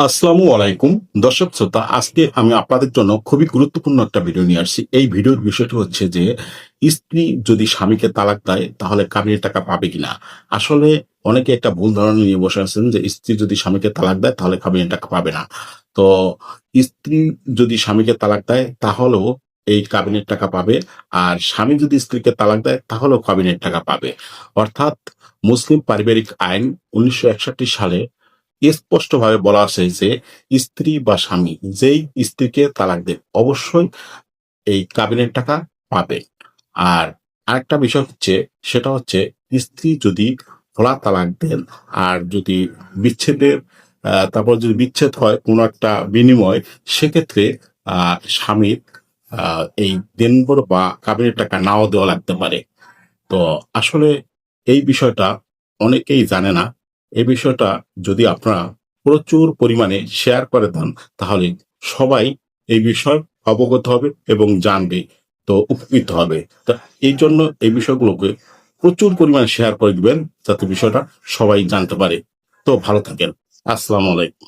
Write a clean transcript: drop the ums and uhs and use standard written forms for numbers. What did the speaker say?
আসসালামু আলাইকুম দর্শক শ্রোতা, আজকে আমি আপনাদের জন্য খুবই গুরুত্বপূর্ণ একটা ভিডিও নিয়ে আসছি। এই ভিডিওর বিষয়টি হচ্ছে যে স্ত্রী যদি স্বামীকে তালাক দেয় তাহলে কাবিনের টাকা পাবে কিনা। আসলে অনেকে একটা ভুল ধারণা নিয়ে বসে আছেন যে স্ত্রী যদি স্বামীকে তালাক দেয় তাহলে কাবিনের টাকা পাবে না। তো স্ত্রী যদি স্বামীকে তালাক দেয় তাহলেও এই কাবিনের টাকা পাবে, আর স্বামী যদি স্ত্রীকে তালাক দেয় তাহলেও কাবিনের টাকা পাবে। অর্থাৎ মুসলিম পারিবারিক আইন ১৯৬১ সালে স্পষ্টভাবে বলা আছে যে স্ত্রী বা স্বামী যেই স্ত্রীকে তালাক দেবে অবশ্যই এই কাবিনের টাকা পাবে। আর আরেকটা বিষয় হচ্ছে, সেটা হচ্ছে স্ত্রী যদি খোলা তালাক দেন আর যদি বিচ্ছেদের তারপর যদি বিচ্ছেদ হয় কোনো একটা বিনিময়, সেক্ষেত্রে স্বামীর এই দেনবর বা কাবিনের টাকা নাও দেওয়া লাগতে পারে। তো আসলে এই বিষয়টা অনেকেই জানে না। এই বিষয়টা যদি আপনারা প্রচুর পরিমাণে শেয়ার করে দেন তাহলে সবাই এই বিষয় অবগত হবে এবং জানবে, তো উপকৃত হবে। তা এই জন্য এই বিষয়গুলোকে প্রচুর পরিমাণে শেয়ার করে দিবেন যাতে বিষয়টা সবাই জানতে পারে। তো ভালো থাকেন। আসসালামু আলাইকুম।